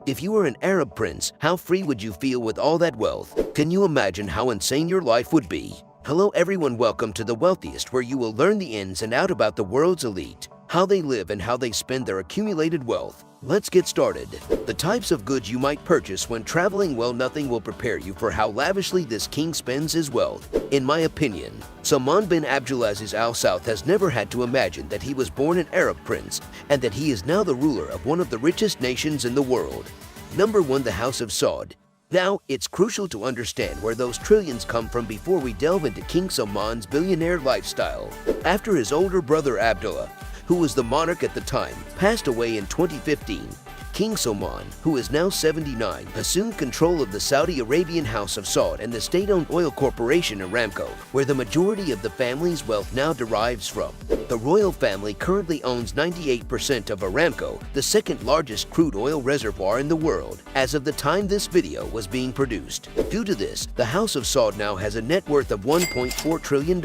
If you were an Arab prince, how free would you feel with all that wealth? Can you imagine how insane your life would be? Hello everyone, welcome to The Wealthiest, where you will learn the ins and outs about the world's elite, how they live and how they spend their accumulated wealth. Let's get started. The types of goods you might purchase when traveling. Well, nothing will prepare you for how lavishly this king spends his wealth. In my opinion, Salman bin Abdulaziz Al Saud has never had to imagine that he was born an Arab prince and that he is now the ruler of one of the richest nations in the world. Number 1. The House of Saud. Now, it's crucial to understand where those trillions come from before we delve into King Salman's billionaire lifestyle. After his older brother Abdullah, who was the monarch at the time, passed away in 2015, King Salman, who is now 79, assumed control of the Saudi Arabian House of Saud and the state-owned oil corporation Aramco, where the majority of the family's wealth now derives from. The royal family currently owns 98% of Aramco, the second largest crude oil reservoir in the world, as of the time this video was being produced. Due to this, the House of Saud now has a net worth of $1.4 trillion,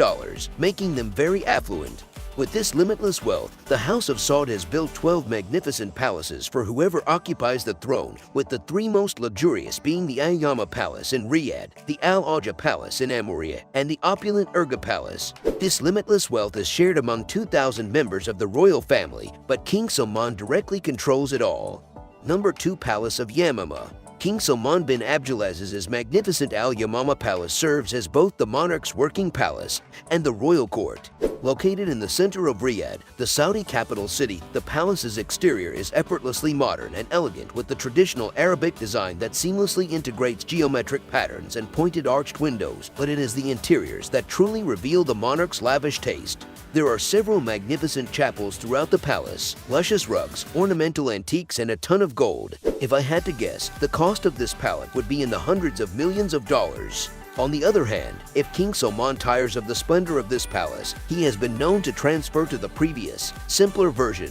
making them very affluent. With this limitless wealth, the House of Saud has built 12 magnificent palaces for whoever occupies the throne, with the three most luxurious being the Aoyama Palace in Riyadh, the Al-AWJA Palace in Amorea, and the opulent Erga Palace. This limitless wealth is shared among 2,000 members of the royal family, but King Salman directly controls it all. Number 2. Palace of Yamama. King Salman bin Abdulaziz's magnificent Al-Yamama Palace serves as both the monarch's working palace and the royal court. Located in the center of Riyadh, the Saudi capital city, the palace's exterior is effortlessly modern and elegant with the traditional Arabic design that seamlessly integrates geometric patterns and pointed arched windows, but it is the interiors that truly reveal the monarch's lavish taste. There are several magnificent chapels throughout the palace, luscious rugs, ornamental antiques, and a ton of gold. If I had to guess, the cost of this palace would be in the hundreds of millions of dollars. On the other hand, if King Salman tires of the splendor of this palace, he has been known to transfer to the previous, simpler version.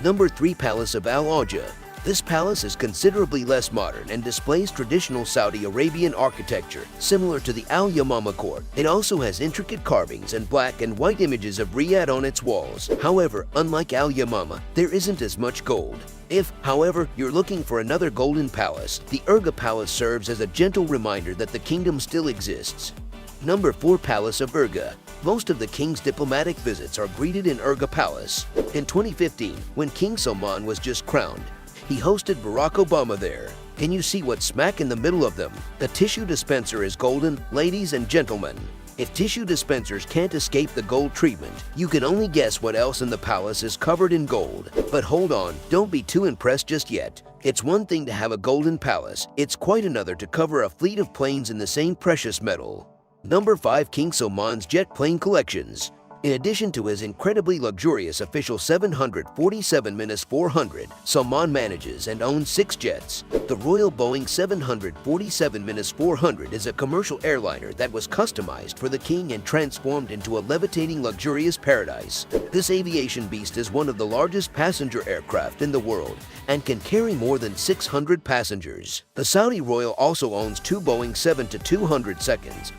Number 3. Palace of Al-AWJA. This palace is considerably less modern and displays traditional Saudi Arabian architecture, similar to the Al-Yamama court. It also has intricate carvings and black and white images of Riyadh on its walls. However, unlike Al-Yamama, there isn't as much gold. If, however, you're looking for another golden palace, the Erga Palace serves as a gentle reminder that the kingdom still exists. Number 4. Palace of Erga. Most of the king's diplomatic visits are greeted in Erga Palace. In 2015, when King Salman was just crowned, he hosted Barack Obama there. Can you see what's smack in the middle of them? The tissue dispenser is golden, ladies and gentlemen. If tissue dispensers can't escape the gold treatment, you can only guess what else in the palace is covered in gold. But hold on, don't be too impressed just yet. It's one thing to have a golden palace, it's quite another to cover a fleet of planes in the same precious metal. Number 5. King Salman's jet plane collections. In addition to his incredibly luxurious official 747-400, Salman manages and owns 6 jets. The Royal Boeing 747-400 is a commercial airliner that was customized for the king and transformed into a levitating luxurious paradise. This aviation beast is one of the largest passenger aircraft in the world and can carry more than 600 passengers. The Saudi royal also owns 2 Boeing 7-200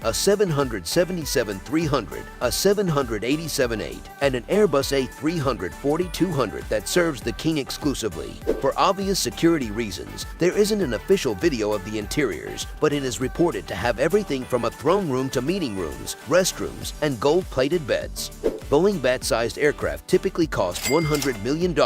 a 777-300, a 787-8, and an Airbus A340-200 that serves the king exclusively. For obvious security reasons, there isn't an official video of the interiors, but it is reported to have everything from a throne room to meeting rooms, restrooms, and gold-plated beds. Boeing bat-sized aircraft typically cost $100 million.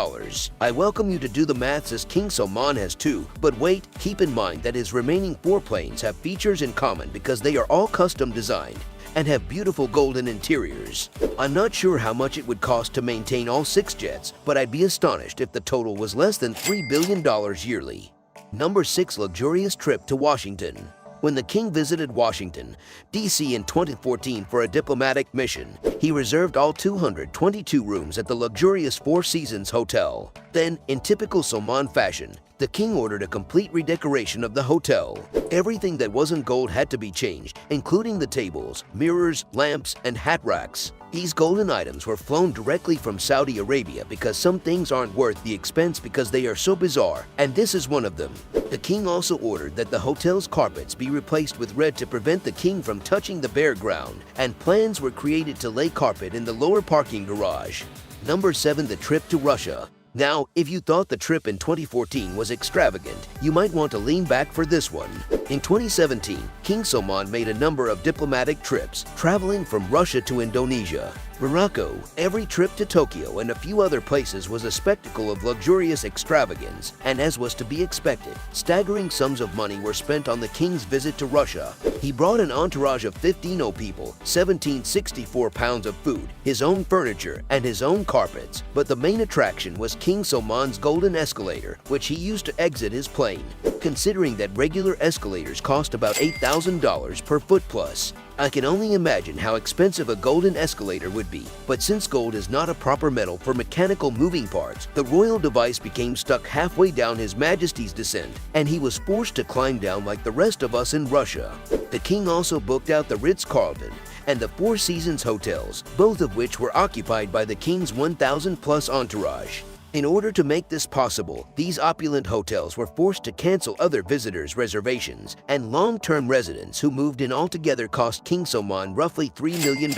I welcome you to do the maths, as King Salman has 2, but wait, keep in mind that his remaining 4 planes have features in common because they are all custom designed and have beautiful golden interiors. I'm not sure how much it would cost to maintain all 6 jets, but I'd be astonished if the total was less than $3 billion yearly. Number 6. Luxurious trip to Washington. When the king visited Washington, D.C. in 2014 for a diplomatic mission, he reserved all 222 rooms at the luxurious Four Seasons Hotel. Then, in typical Salman fashion, the king ordered a complete redecoration of the hotel. Everything that wasn't gold had to be changed, including the tables, mirrors, lamps, and hat racks. These golden items were flown directly from Saudi Arabia because some things aren't worth the expense because they are so bizarre, and this is one of them. The king also ordered that the hotel's carpets be replaced with red to prevent the king from touching the bare ground, and plans were created to lay carpet in the lower parking garage. Number 7. The trip to Russia. Now, if you thought the trip in 2014 was extravagant, you might want to lean back for this one. In 2017, King Salman made a number of diplomatic trips, traveling from Russia to Indonesia, Morocco. Every trip to Tokyo and a few other places was a spectacle of luxurious extravagance, and as was to be expected, staggering sums of money were spent on the king's visit to Russia. He brought an entourage of 15 people, 1,764 pounds of food, his own furniture, and his own carpets, but the main attraction was King Salman's golden escalator, which he used to exit his plane. Considering that regular escalators cost about $8,000 per foot plus, I can only imagine how expensive a golden escalator would be. But since gold is not a proper metal for mechanical moving parts, the royal device became stuck halfway down His Majesty's descent, and he was forced to climb down like the rest of us in Russia. The king also booked out the Ritz-Carlton and the Four Seasons hotels, both of which were occupied by the king's 1,000-plus entourage. In order to make this possible, these opulent hotels were forced to cancel other visitors' reservations, and long-term residents who moved in altogether cost King Salman roughly $3 million.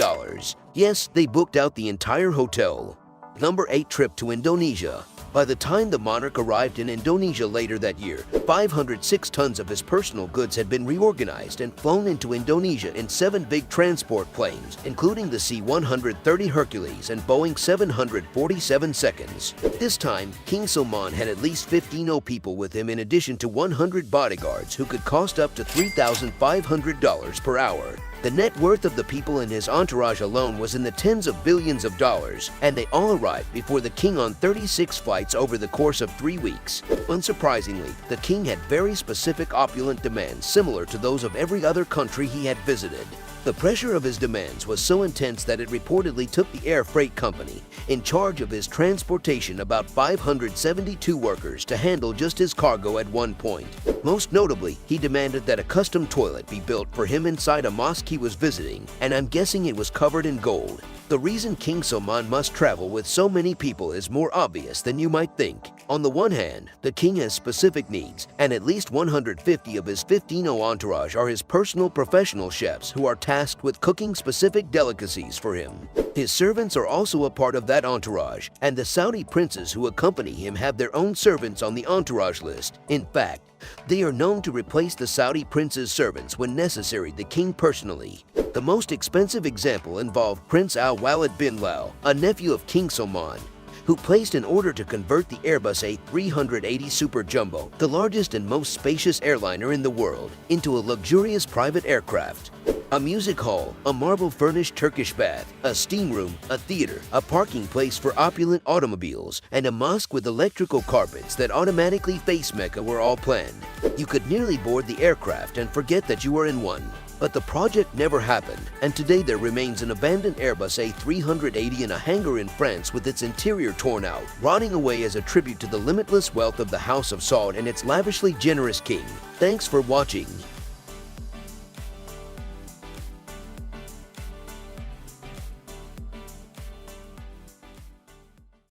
Yes, they booked out the entire hotel. Number 8 trip to Indonesia. By the time the monarch arrived in Indonesia later that year, 506 tons of his personal goods had been reorganized and flown into Indonesia in 7 big transport planes, including the C-130 Hercules and Boeing 747 seconds. This time, King Salman had at least 15 people with him in addition to 100 bodyguards who could cost up to $3,500 per hour. The net worth of the people in his entourage alone was in the tens of billions of dollars, and they all arrived before the king on 36 flights over the course of 3 weeks. Unsurprisingly, the king had very specific opulent demands similar to those of every other country he had visited. The pressure of his demands was so intense that it reportedly took the air freight company, in charge of his transportation, about 572 workers to handle just his cargo at one point. Most notably, he demanded that a custom toilet be built for him inside a mosque he was visiting, and I'm guessing it was covered in gold. The reason King Salman must travel with so many people is more obvious than you might think. On the one hand, the king has specific needs, and at least 150 of his 15 entourage are his personal professional chefs who are tasked with cooking specific delicacies for him. His servants are also a part of that entourage, and the Saudi princes who accompany him have their own servants on the entourage list. In fact, they are known to replace the Saudi prince's servants when necessary, the king personally. The most expensive example involved Prince Al-Walid bin Lal, a nephew of King Salman, who placed an order to convert the Airbus A380 Super Jumbo, the largest and most spacious airliner in the world, into a luxurious private aircraft. A music hall, a marble-furnished Turkish bath, a steam room, a theater, a parking place for opulent automobiles, and a mosque with electrical carpets that automatically face Mecca were all planned. You could nearly board the aircraft and forget that you were in one. But the project never happened, and today there remains an abandoned Airbus A380 in a hangar in France with its interior torn out, rotting away as a tribute to the limitless wealth of the House of Saud and its lavishly generous king. Thanks for watching.